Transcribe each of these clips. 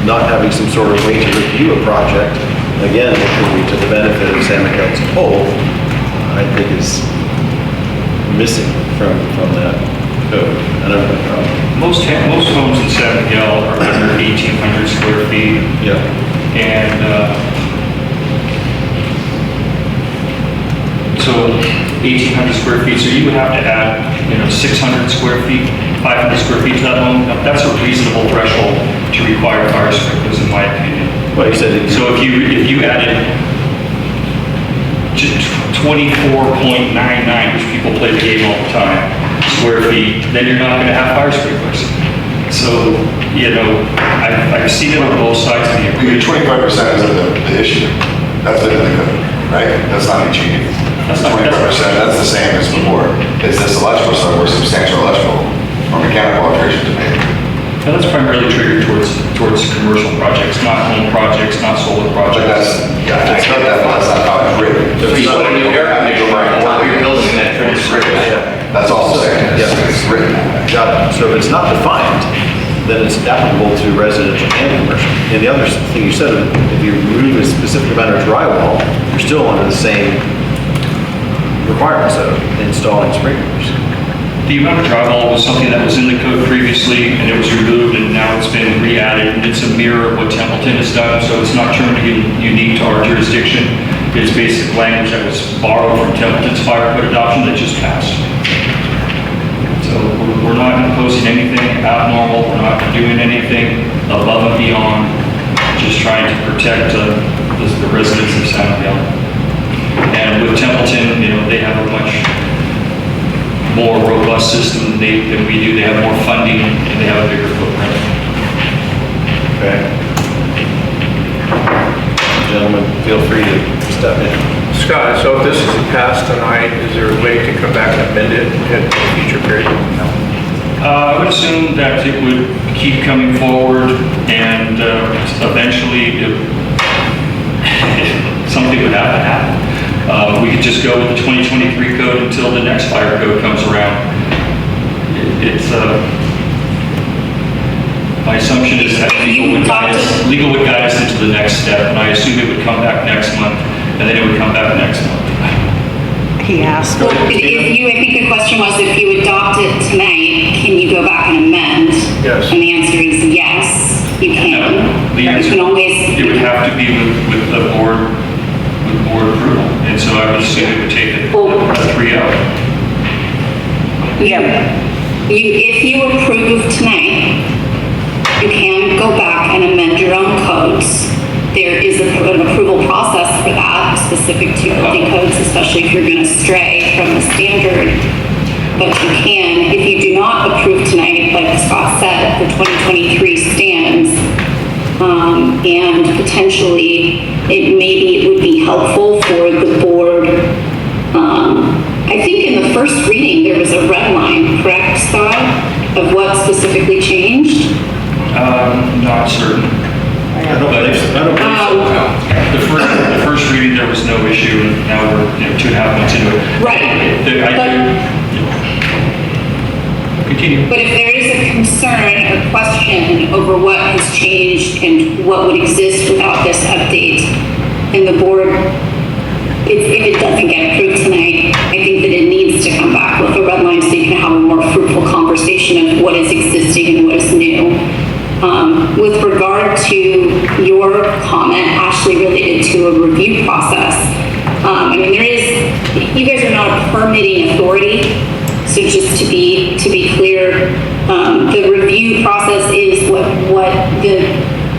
not having some sort of way to review a project, again, it could be to the benefit of San Miguel as a whole, I think is missing from that code. I don't know. Most homes in San Miguel are under 1,800 square feet. Yeah. And so 1,800 square feet, so you would have to add, 600 square feet, 500 square feet to that home. Now, that's a reasonable threshold to require fire sprinklers, in my opinion. Well, you said it. So if you added just 24.99, which people play the game all the time, square feet, then you're not going to have fire sprinklers. So, I've seen it on both sides of the equation. 25% isn't the issue. That's in the code, right? That's not any cheating. That's not 25%, that's the same as before. Is this electrical stuff or substantial electrical or mechanical alteration to make? Now, that's primarily triggered towards commercial projects, not home projects, not solar But projects. I get that, but that's not how it's written. That's all I'm saying. It's written. Got it. So if it's not defined, then it's applicable to residential and commercial. And the other thing you said, if you remove a specific amount of drywall, you're still under the same requirements of installing sprinklers. The amount of drywall was something that was in the code previously, and it was removed, and now it's been re-added. It's a mirror of what Templeton has done, so it's not truly unique to our jurisdiction. It's basic language that was borrowed from Templeton's fire code adoption that just passed. So we're not imposing anything abnormal, we're not doing anything above and beyond, just trying to protect the residents of San Miguel. And with Templeton, they have a much more robust system than we do. They have more funding and they have a bigger footprint. Okay. Gentlemen, feel free to step in. Scott, so if this is passed tonight, is there a way to come back and amend it at a future period? No. I would assume that it would keep coming forward and eventually something would have to happen. We could just go with the 2023 code until the next fire code comes around. My assumption is that legal would guide us into the next step, and I assume it would come back next month, and then it would come back next month. He asked. Well, I think the question was, if you adopt it tonight, can you go back and amend? Yes. And the answer is yes, you can. No, the answer, You can always. it would have to be with the board approval, and so I would assume it would take a 3-0. Yeah. If you approve tonight, you can go back and amend your own codes. There is an approval process for that, specific to building codes, especially if you're going to stray from the standard. But you can, if you do not approve tonight, like Scott said, the 2023 stands, and potentially it would be helpful for the board. I think in the first reading there was a red line, correct, Scott, of what specifically changed? Not certain. I don't believe so. The first reading there was no issue, and now we're 2.5 months into it. Right. Continue. But if there is a concern or question over what has changed and what would exist without this update, and the board, if it doesn't get approved tonight, I think that it needs to come back with a red line so you can have a more fruitful conversation of what is existing and what is new. With regard to your comment, Ashley, related to a review process, you guys are not a permitting authority, so just to be clear, the review process is what the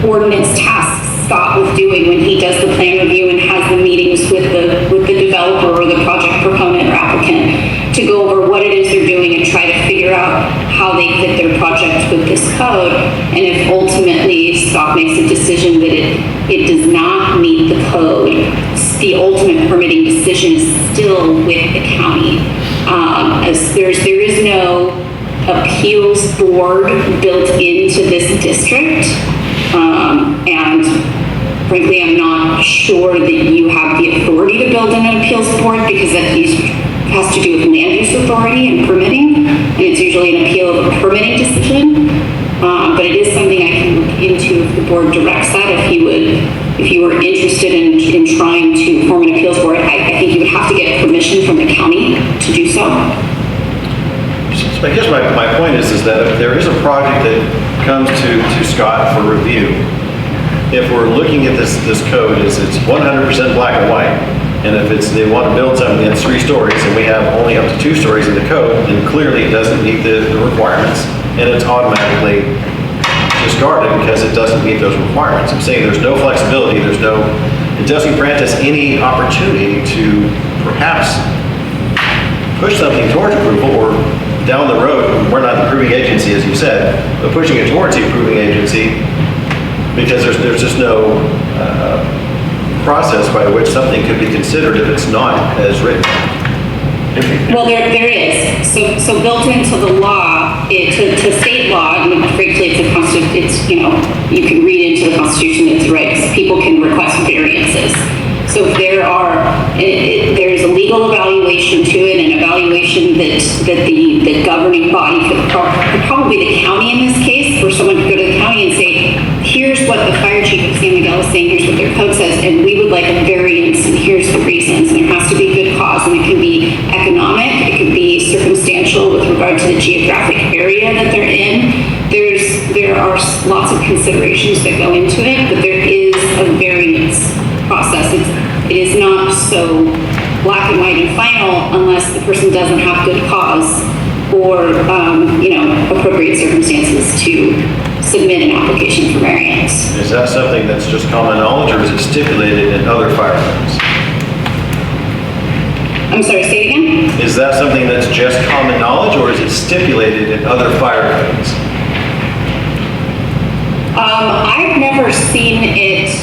ordinance tasks Scott with doing when he does the plan review and has the meetings with the developer or the project proponent or applicant to go over what it is they're doing and try to figure out how they fit their project with this code. And if ultimately Scott makes a decision that it does not meet the code, the ultimate permitting decision is still with the county. As there is no appeals board built into this district, and frankly, I'm not sure that you have the authority to build an appeals board, because that has to do with land use authority and permitting, and it's usually an appeal of a permitting decision. But it is something I can look into if the board directs that, if you were interested in trying to form an appeals board. I think you would have to get permission from the county to do so. So I guess my point is that if there is a project that comes to Scott for review, if we're looking at this code, it's 100% black and white, and if they want to build something that's 3 stories and we have only up to 2 stories in the code, then clearly it doesn't meet the requirements, and it's automatically discarded because it doesn't meet those requirements. I'm saying there's no flexibility, it doesn't grant us any opportunity to perhaps push something towards approval, or down the road, we're not the approving agency, as you said, but pushing it towards the approving agency, because there's just no process by which something could be considered if it's not as written. Well, there is. So built into the law, to state law, and frankly, it's you can read into the Constitution that it's right, because people can request variances. So if there's a legal evaluation to it, an evaluation that the governing body could probably the county in this case, where someone could go to the county and say, here's what the fire chief of San Miguel is saying, here's what their code says, and we would like a variance, and here's the reasons. And there has to be good cause, and it can be economic, it can be circumstantial with regard to the geographic area that they're in. There are lots of considerations that go into it, but there is a variance process. It is not so black and white and final unless the person doesn't have good cause or appropriate circumstances to submit an application for variance. Is that something that's just common knowledge, or is it stipulated in other fire codes? I'm sorry, say it again? Is that something that's just common knowledge, or is it stipulated in other fire codes? I've never seen it,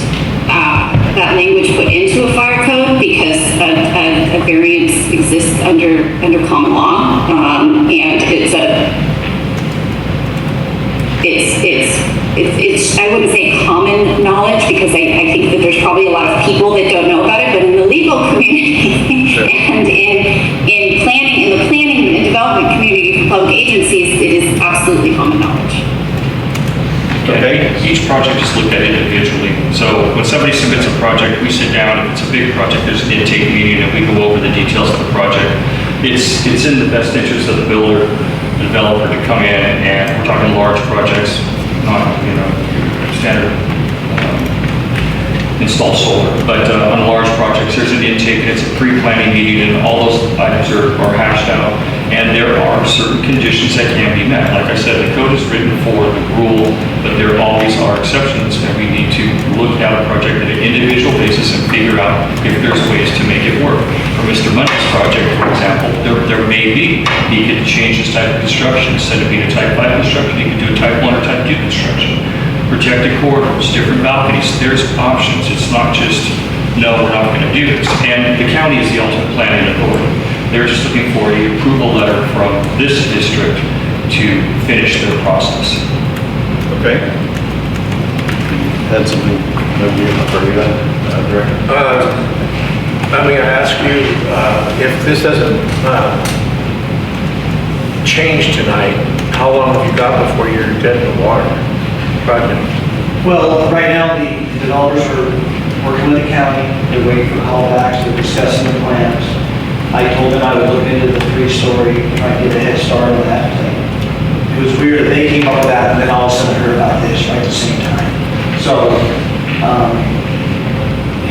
that language put into a fire code, because a variance exists under common law, and it's I wouldn't say common knowledge, because I think that there's probably a lot of people that don't know about it, but in the legal community and in the planning and development community for public agencies, it is absolutely common knowledge. Okay. Each project is looked at individually. So when somebody submits a project, we sit down. If it's a big project, there's an intake meeting, and we go over the details of the project. It's in the best interest of the builder, the developer, to come in, and we're talking large projects, not standard install solar. But on large projects, there's an intake, and it's a pre-planning meeting, and all those items are hashed out. And there are certain conditions that can be met. Like I said, the code is written for the rule, but there always are exceptions, and we need to look at a project at an individual basis and figure out if there's ways to make it work. For Mr. Money's project, for example, there may be. He could change his type of construction. Instead of being a type 5 construction, he could do a type 1 or type 2 construction. Protected corridors, different balconies. There's options. It's not just, no, we're not going to do this. And the county is the ultimate planning authority. They're just looking for the approval letter from this district to finish their process. Okay. Had something, Director? I'm going to ask you, if this doesn't change tonight, how long have you got before you're dead in the water project? Well, right now, the developers are working with the county, they're waiting for callbacks, they're discussing the plans. I told them I would look into the 3-story, try to get a head start on that thing. It was weird that they came up with that, and then all of a sudden I heard about this right at the same time. So,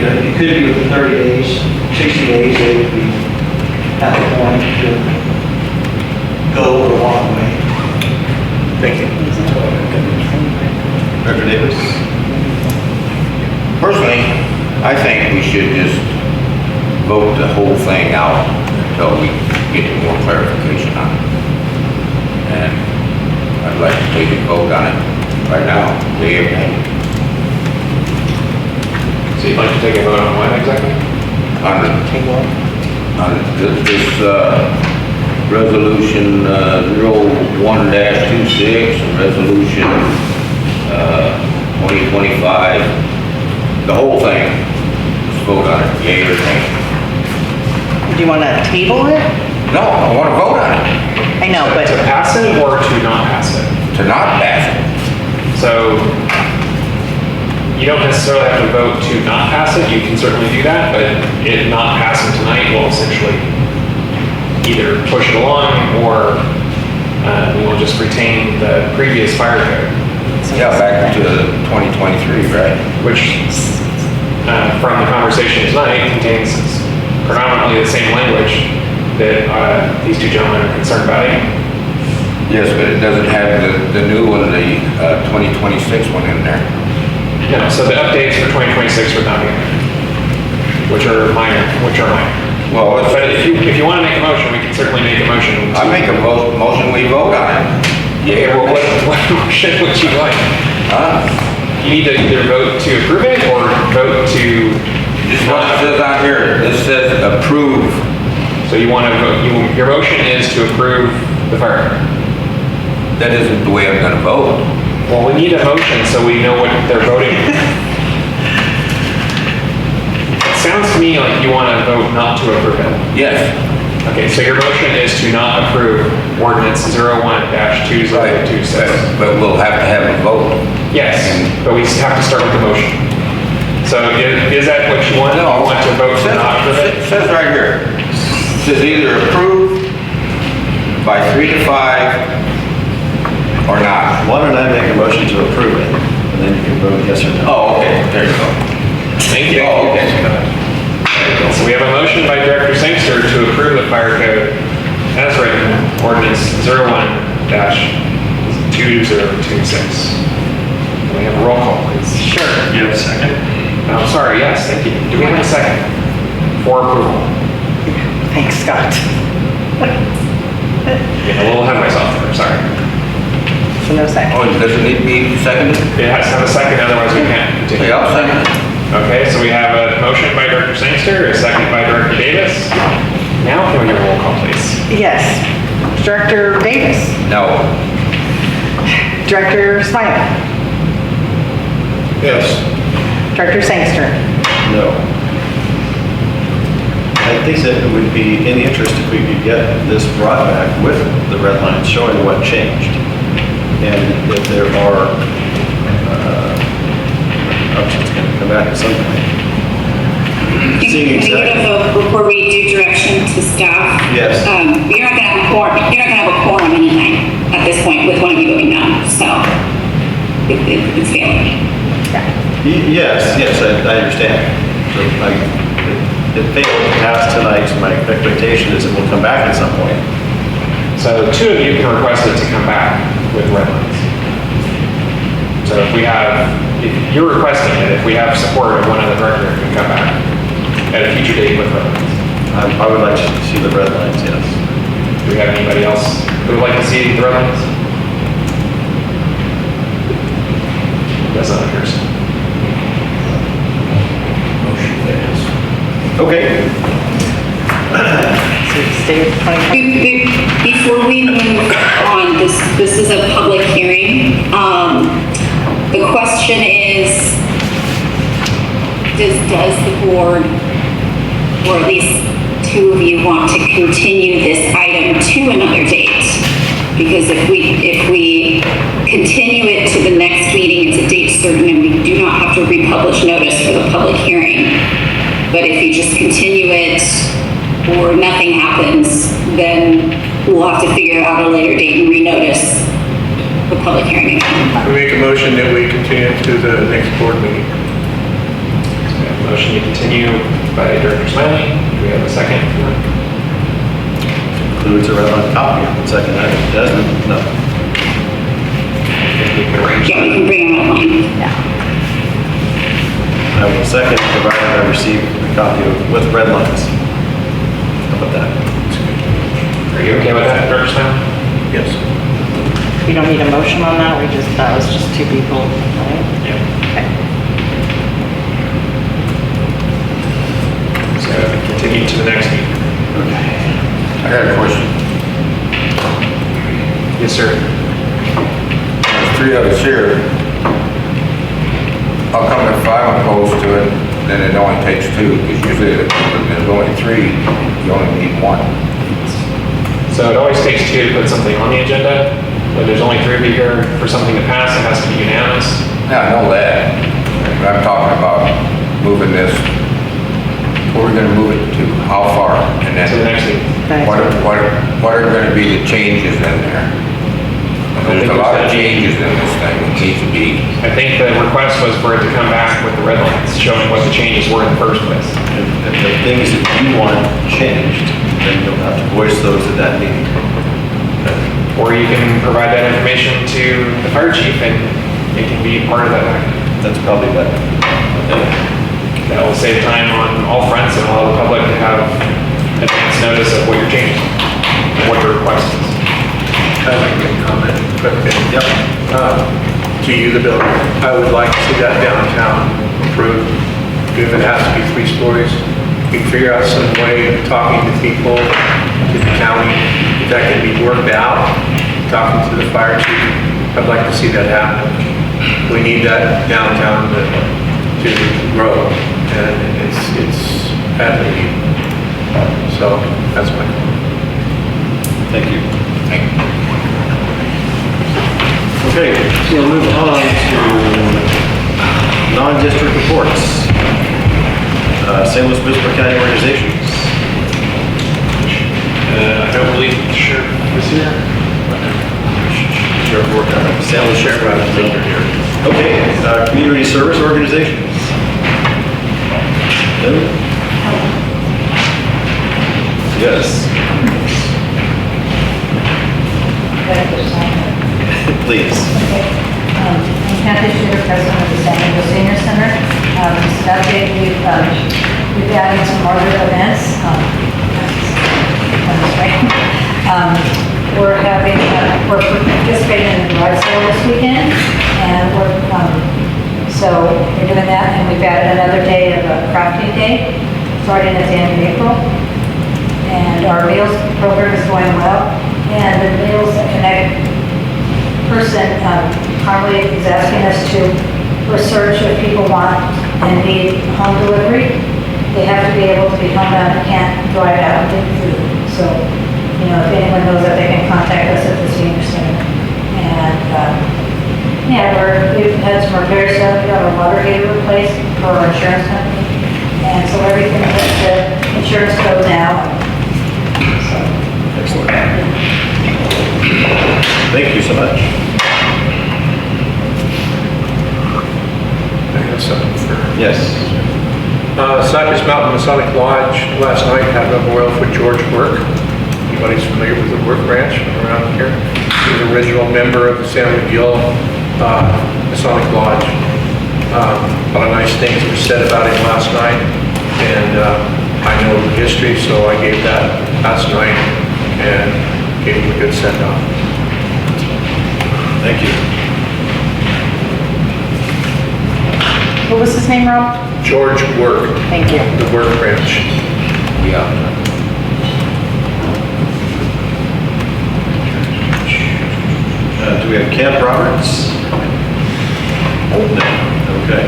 it could be within 30 days, 60 days, they would be at the point to go or walk away. Thank you. Director Davis? Personally, I think we should just vote the whole thing out until we get more clarification on it. And I'd like to take a vote on it right now, day of night. So you'd like to take a vote on what exactly? On this resolution 01-26, and resolution 2025, the whole thing. Let's vote on it, yea or nay. Do you want to table it? No, I want to vote on it. I know, but To pass it or to not pass it? To not pass it. So you don't necessarily have to vote to not pass it. You can certainly do that, but it not passing tonight will essentially either push it along or we will just retain the previous fire code, Yeah, back to 2023, right? which from the conversation tonight contains predominantly the same language that these two gentlemen are concerned about. Yes, but it doesn't have the new one, the 2026 one in there. No, so the updates for 2026 would not be in there, which are minor. Well, But if you want to make a motion, we can certainly make a motion. I make a motion, we vote on it. Yeah, Well, what motion would you like? Huh? You need to either vote to approve it or vote to This is what it says on here. This says approve. So you want to vote, your motion is to approve the fire code. That isn't the way I'm gonna vote. Well, we need a motion so we know what they're voting. It sounds to me like you want to vote not to approve it. Yes. Okay, so your motion is to not approve ordinance 01-2026. But we'll have to have a vote. Yes, but we have to start with the motion. So is that what you want? You want to vote to not approve it? It says right here. It says either approve by 3 to 5 or not. Why don't I make a motion to approve it, and then you can vote yes or no. Oh, okay, there you go. Thank you. Oh, okay. So we have a motion by Director Sangster to approve the fire code as written, ordinance 01-2026. Can we have a roll call, please? Sure. You have a second? I'm sorry, yes, thank you. Do we have a second for approval? Thanks, Scott. Getting a little ahead of myself there, sorry. So no second. Oh, does it need to be seconded? It has to have a second, otherwise we can't continue. Okay, I'll second it. Okay, so we have a motion by Director Sangster, a second by Director Davis. Now can we get a roll call, please? Yes. Director Davis. No. Director Smiley. Yes. Director Sangster. No. I think that it would be in the interest if we could get this brought back with the red lines showing what changed. And if there are options going to come back at some point. Seeing Can we get a exactly. vote before we do direction to staff? Yes. You're not gonna have a quorum, anything at this point with one of you voting no, so it's failing. Yes, I understand. So it failed to pass tonight, so my expectation is it will come back at some point. So two of you can request it to come back with red lines. So if you're requesting it, if we have support of one other director, it can come back at a future date with red lines. I would like to see the red lines, yes. Do we have anybody else who would like to see the red lines? That's not yours. Okay. So stay with 2020. Before we move on, this is a public hearing. The question is, does the board, or at least two of you, want to continue this item to another date? Because if we continue it to the next meeting, it's a date certain, and we do not have to republish notice for the public hearing. But if you just continue it or nothing happens, then we'll have to figure out a later date and renotice the public hearing again. We make a motion that we continue to the next board meeting. So we have a motion to continue by Director Smiley. Do we have a second? Includes a red line copy. Second, I think Desmond, no. If we can arrange Yeah, we that. can bring them online. I will second, provided I receive a copy with red lines. How about that? Are you okay with that, Director Smiley? Yes. We don't need a motion on that, that was just two people, right? Yeah. Okay. So continue to the next meeting. I got a question. Yes, sir. There's three of us here. How come if I'm opposed to it, then it only takes two? Because usually if there's only three, you only need one. So it always takes two to put something on the agenda. when there's only 3 of you here for something to pass, it has to be unanimous. Yeah, I know that. But I'm talking about moving this, where we're gonna move it to, how far? And To the then next meeting. what are gonna be the changes in there? There's a lot of changes in this thing that needs to be, I think the request was for it to come back with the red lines showing what the changes were in the first place. And the things that you want changed, then you'll have to voice those at that meeting. Or you can provide that information to the fire chief and it can be part of that act. That's probably better. That will save time on all fronts and allow the public to have advance notice of what you're changing, and what your request is. I'd like to make a comment, quick. Yep. To you, the builder, I would like to see that downtown improved. If it has to be 3 stories, we can figure out some way of talking to people, to the county, if that can be worked out, talking to the fire chief. I'd like to see that happen. We need that downtown to grow, and it's badly needed. So that's my comment. Thank you. Okay, so we'll move on to non-district reports. St. Louis Municipal County organizations. I don't believe the sheriff is here. St. Louis Sheriff. Okay, community service organizations. No? Yes. Please. I'm Kathy Sugar, president of the San Diego Senior Center. Just an update, we've added some more events. We're participating in the garage sale this weekend, and so we're doing that, and we've added another day of a crafting day, starting at the end of April. And our meals program is going well, and the Meals that Connect person, Carly, is asking us to research if people want and need home delivery. They have to be able to be homebound and can't drive out and get food. So, if anyone knows that, they can contact us at the senior center. And, we've had some repairs done. We got our water heater replaced for our insurance company. And so everything hits the insurance code now. So, Excellent. Thank you so much. I have something for. Yes. Cypress Mountain Masonic Lodge last night had a memorial for George Work. Anybody's familiar with the Work Ranch around here? He was an original member of the San Miguel Masonic Lodge. A lot of nice things were said about him last night, and I know the history, so I gave that last night and gave him a good send-off. Thank you. What was his name, Rob? George Work, Thank you. the Work Ranch. yeah. Do we have Camp Roberts? No. Okay.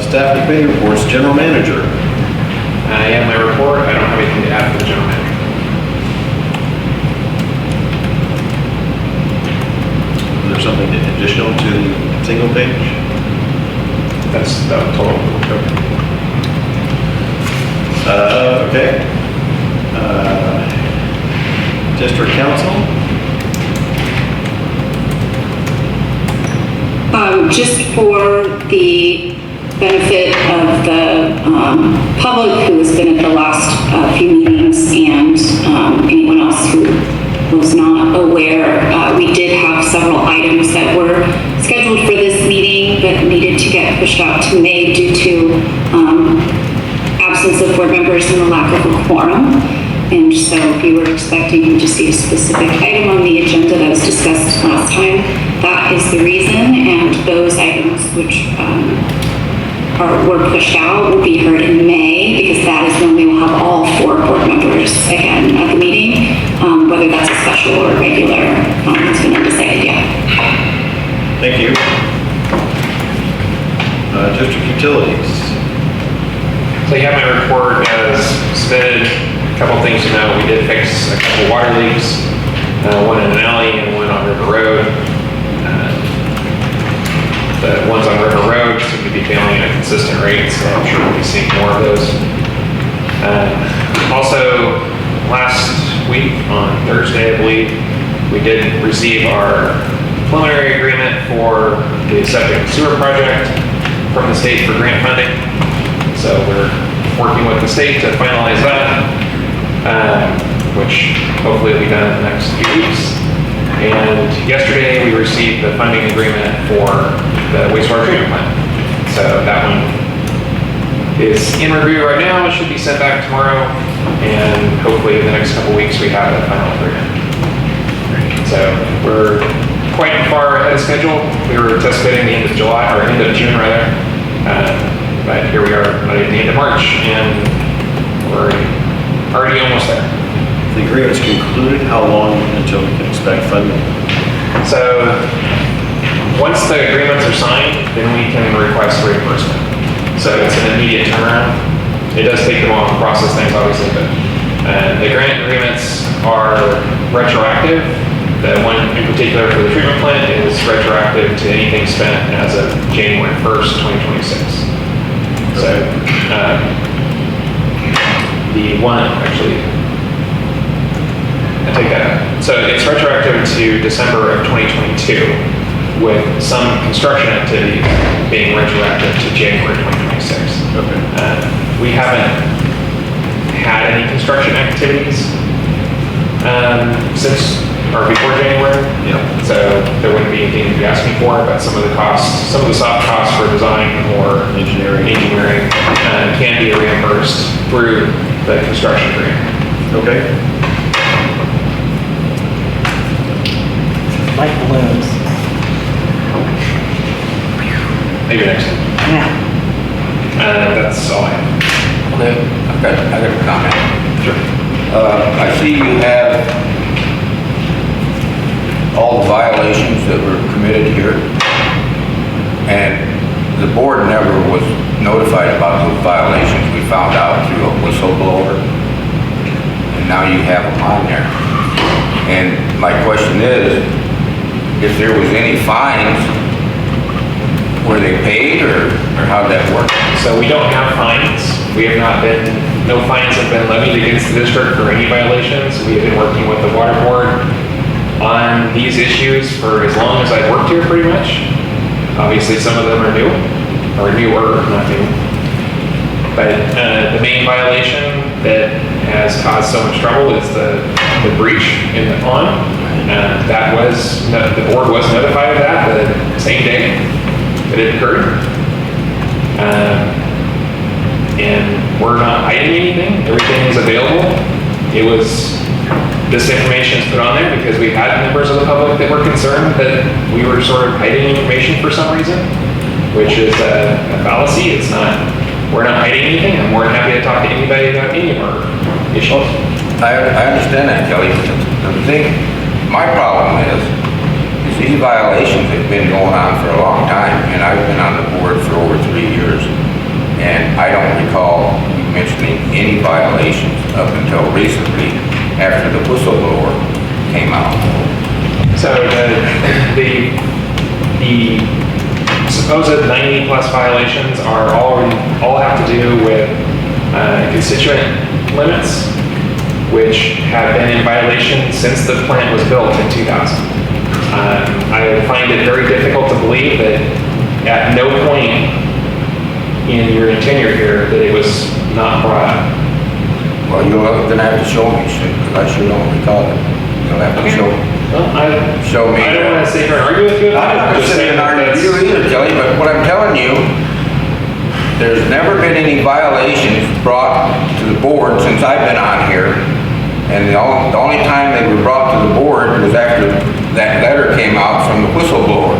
Staff and committee reports, general manager. I have my report. I don't have anything to add for the general manager. Is there something additional to the single page? That's the total. Okay. District council? Just for the benefit of the public who has been at the last few meetings and anyone else who was not aware, we did have several items that were scheduled for this meeting but needed to get pushed out to May due to absence of board members and the lack of a quorum. And so if you were expecting to see a specific item on the agenda that was discussed last time, that is the reason. And those items which were pushed out will be heard in May, because that is when we will have all 4 board members again at the meeting. Whether that's a special or regular, it's been undecided yet. Thank you. District utilities. So you have my report as submitted. A couple things to know. We did fix a couple water leaks one in an alley and one on River Road. The ones on River Road seem to be failing at a consistent rate, so I'm sure we'll be seeing more of those. Also, last week on Thursday, I believe, we did receive our preliminary agreement for the septic and sewer project from the state for grant funding. So we're working with the state to finalize that, which hopefully will be done in the next few weeks. And yesterday we received the funding agreement for the wastewater treatment plant. So that one is in review right now. It should be sent back tomorrow, and hopefully in the next couple weeks we have the final agreement. So we're quite far ahead of schedule. We were anticipating the end of July, or end of June rather, but here we are at the end of March, and we're already almost there. The agreement's concluded, how long until we can expect funding? So once the agreements are signed, then we can request reimbursement. So it's an immediate turnaround. It does take them a while to process things, obviously, but the grant agreements are retroactive. The one in particular for the treatment plant is retroactive to anything spent as of January 1st, 2026. So the one, actually, I take that back. So it's retroactive to December of 2022, with some construction activity being retroactive to January 2026. Okay. We haven't had any construction activities since or before January. Yeah. So there wouldn't be anything to be asking for, but some of the costs, some of the soft costs for design or engineering can be reimbursed through the construction grant. Okay. Like balloons. Maybe next time. Yeah. That's all I have. Okay, I got a comment. Sure. I see you have all the violations that were committed here, and the board never was notified about those violations. We found out through a whistleblower, and now you have them on there. And my question is, if there was any fines, were they paid, or how'd that work? So we don't have fines. We have not been, no fines have been levied against the district for any violations. We have been working with the water board on these issues for as long as I've worked here, pretty much. Obviously, some of them are new, or newer, not new. But the main violation that has caused so much trouble is the breach in the pond. The board was notified of that the same day that it occurred. And we're not hiding anything. Everything is available. This information is put on there because we had members of the public that were concerned that we were sort of hiding information for some reason, which is a fallacy. We're not hiding anything. I'm more than happy to talk to anybody about any of our issues. I understand that, Kelly. The thing, my problem is these violations have been going on for a long time, and I've been on the board for over 3 years, and I don't recall you mentioning any violations up until recently after the whistleblower came out. So the supposed 90 plus violations are all have to do with constituent limits, which have been in violation since the plant was built in 2000. I find it very difficult to believe that at no point in your tenure here that it was not brought up. Well, you're gonna have to show me, because I sure don't recall it. You'll have to show me. Well, Show me. I don't want to sit here and argue with you. I'm not just sitting saying and arguing with that's- you either, Kelly, but what I'm telling you, there's never been any violations brought to the board since I've been on here. And the only time they were brought to the board was after that letter came out from the whistleblower.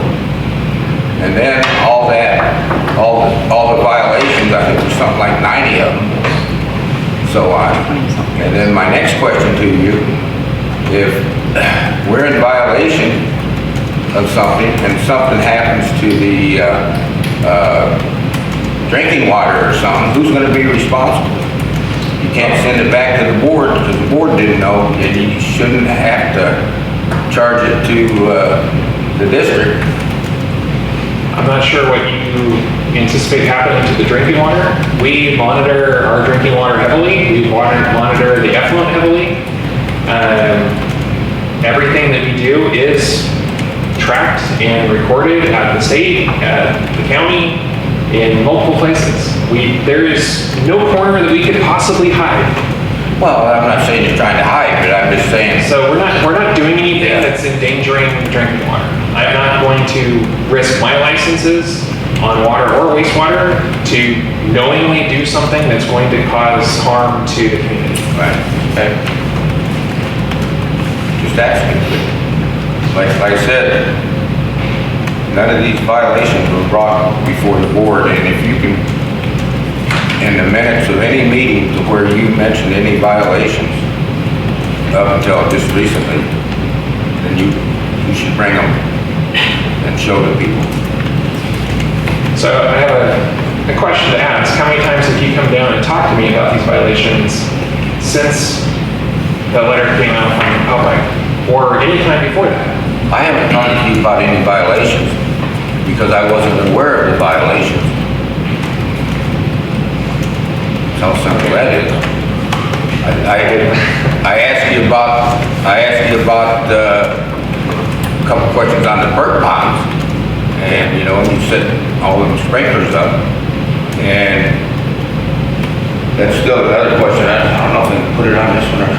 And then all the violations, I think there's something like 90 of them. So and then my next question to you, if we're in violation of something and something happens to the drinking water or something, who's gonna be responsible? You can't send it back to the board because the board didn't know, and you shouldn't have to charge it to the district. I'm not sure what you anticipate happening to the drinking water. We monitor our drinking water heavily. We monitor the effluent heavily. Everything that we do is tracked and recorded at the state, at the county, in multiple places. There is no corner that we could possibly hide. Well, I'm not saying you're trying to hide, but I'm just saying. So we're not doing anything that's endangering drinking water. I'm not going to risk my licenses on water or wastewater to knowingly do something that's going to cause harm to the community. Right, okay. Just asking. Like I said, none of these violations were brought before the board, and if you can, in the minutes of any meeting to where you mentioned any violations up until just recently, then you should bring them and show the people. So I have a question to ask. How many times have you come down and talked to me about these violations since the letter came out from Outright, or any time before that? I haven't talked to you about any violations because I wasn't aware of the violations. That's how simple that is. I asked you about a couple questions on the perk ponds, and you said all of the sprinklers up, and that's still another question. I don't know if I can put it on this one or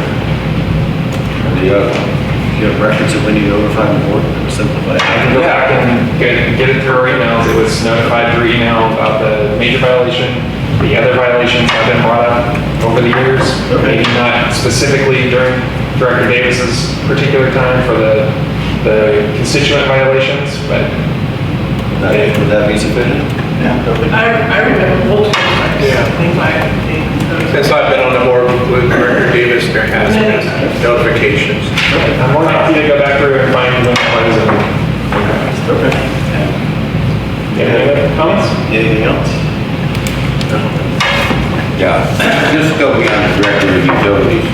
the other one. You have records of when you notify the board, simplify it. I can go back and get it through our emails. It was notified through email about the major violation. The other violations have been brought up over the years. Okay. Maybe not specifically during Director Davis's particular time for the constituent violations, but Would that be sufficient? I remember multiple times. Yeah. Since I've been on the board with Director Davis, there has been notifications. I'm more than happy to go back through and find when it was. Okay. Any other comments? Anything else? Yeah, just still be on the director of utilities.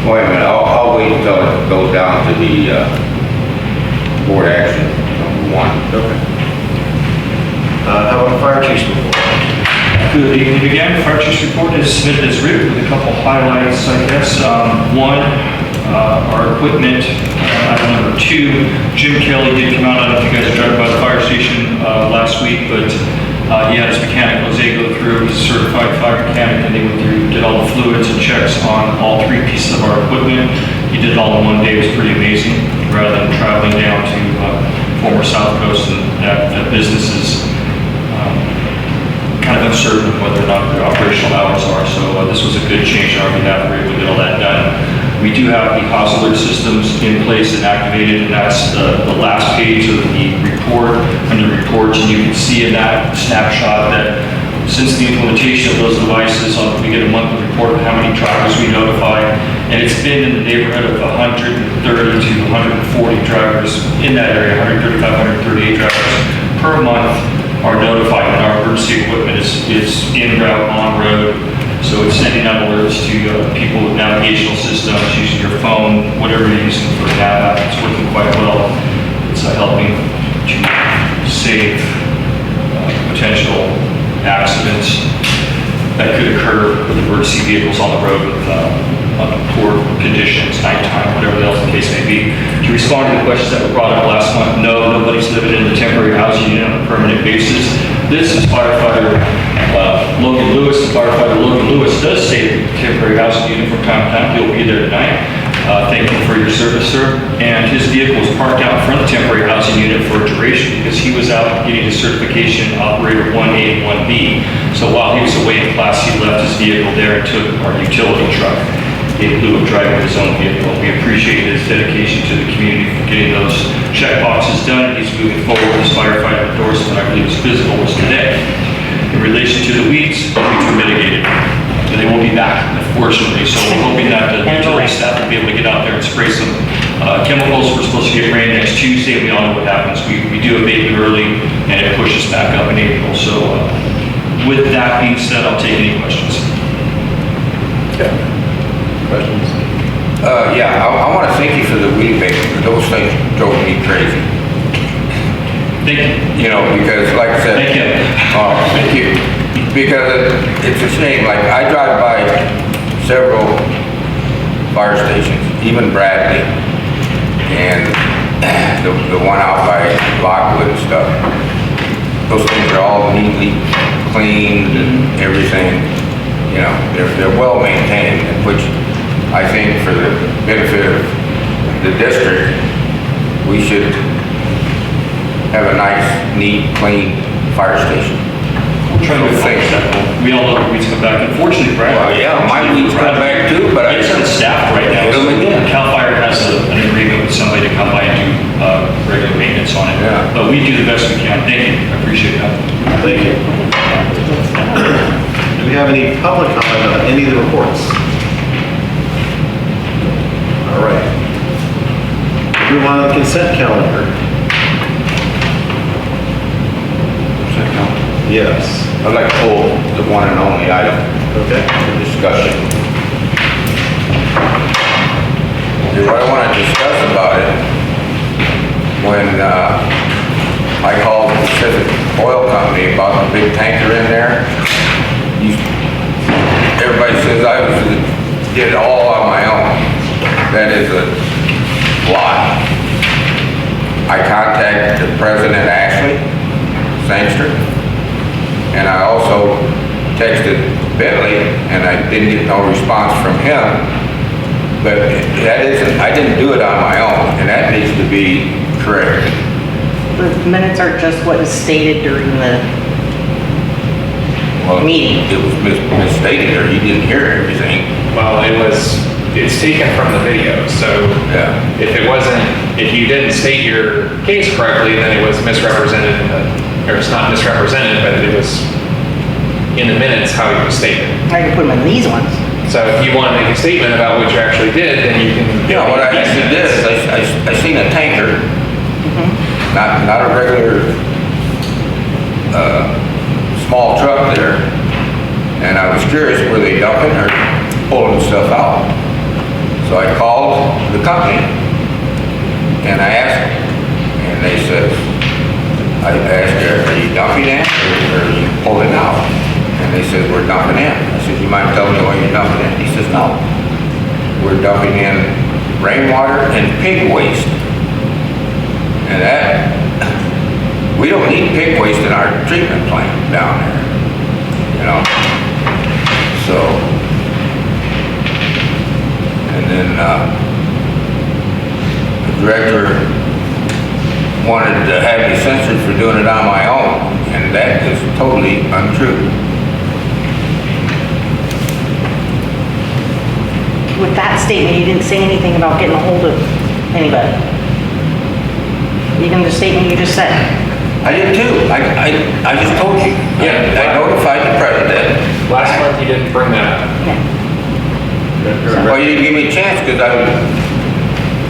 Wait a minute, I'll wait until it goes down to the, board action, number 1. Okay. How about fire chief's report? Good evening again. Fire chief's report is submitted as written with a couple highlights, I guess. One, our equipment. Item number 2, Jim Kelly did come out. I don't know if you guys drove by the fire station last week, but he had his mechanic, Jose, go through. He's a certified fire mechanic, and they went through, did all the fluids and checks on all 3 pieces of our equipment. He did it all in one day. It was pretty amazing, rather than traveling down to former South Coast, and that business is kind of uncertain whether or not their operational hours are. So this was a good change on our behalf. We were able to get all that done. We do have the house alert systems in place and activated, and that's the last page of the report. Under reports, and you can see in that snapshot that since the implementation of those devices, we get a monthly report of how many drivers we notify, and it's been in the neighborhood of 130 to 140 drivers in that area, 135, 138 drivers per month are notified that our emergency equipment is en route, on road. So it's sending out alerts to people with navigational systems, using your phone, whatever you're using for a nav app. It's working quite well. It's helping to save potential accidents that could occur with emergency vehicles on the road with poor conditions, nighttime, whatever else the case may be. To respond to the questions that were brought up last month, no, nobody's living in the temporary housing unit on a permanent basis. This is firefighter Logan Lewis. Firefighter Logan Lewis does stay in the temporary housing unit from time to time. He'll be there tonight. Thank you for your service, sir. And his vehicle was parked out in front of the temporary housing unit for a duration because he was out getting his certification operator 1A and 1B. So while he was away in class, he left his vehicle there and took our utility truck in lieu of driving his own vehicle. We appreciate his dedication to the community for getting those check boxes done. He's moving forward. His firefighter endorsement, I believe his physical was today. In relation to the weeds are mitigated. And they will be back, unfortunately. So we're hoping that the utility staff will be able to get out there and spray some chemicals. We're supposed to get rain next Tuesday, and we all know what happens. We do abatement early, and it pushes back up in April. So with that being said, I'll take any questions. Okay. Questions? Yeah, I want to thank you for the weed abatement. Those things drove me crazy. Thank you. You know, because like I said. Thank you. Oh, thank you. Because it's a shame, like I drive by several fire stations, even Bradley, and the one out by Lockwood and stuff. Those things are all neatly cleaned and everything, you know, they're well maintained, which I think for the benefit of the district, we should have a nice, neat, clean fire station. We're trying to fix that. We all know the weeds come back. Unfortunately, Brad. Well, yeah, my weeds come back too, but It's unstaffed right now. Hit 'em again. CAL FIRE has an agreement with somebody to come by and do regular maintenance on it. Yeah. But we do the best we can. Thank you. I appreciate that. Thank you. Do we have any public comment on any of the reports? All right. Move on to the consent calendar. Yes. I'd like to hold the one and only item Okay. for discussion. What I want to discuss about it, when I called the Pacific Oil Company about the big tanker in there, everybody says I did it all on my own. That is a lie. I contacted the president, Ashley Sangster, and I also texted Bentley, and I didn't get no response from him. But I didn't do it on my own, and that needs to be correct. The minutes are just what is stated during the Well, meeting. it was misstated, or you didn't hear everything. Well, it's taken from the video, so Yeah. if you didn't state your case correctly, then it was misrepresented or it's not misrepresented, but it was in the minutes how it was stated. I can put them in these ones. So if you want to make a statement about what you actually did, then you can. Yeah, what I actually did is I seen a tanker, not a regular, small truck there, and I was curious, were they dumping or pulling stuff out? So I called the company, and I asked them, and they said, I asked her, are you dumping in or are you pulling out? And they said, we're dumping in. I said, you mind telling me what you're dumping in? He says, no. We're dumping in rainwater and pig waste. And that, we don't need pig waste in our treatment plant down there, you know? So, and then the director wanted to have me censored for doing it on my own, and that is totally untrue. With that statement, you didn't say anything about getting a hold of anybody. Even the statement you just said. I did too. I just told you. Yeah. I notified the president. Last month you didn't bring that up. Yeah. Well, you didn't give me a chance because I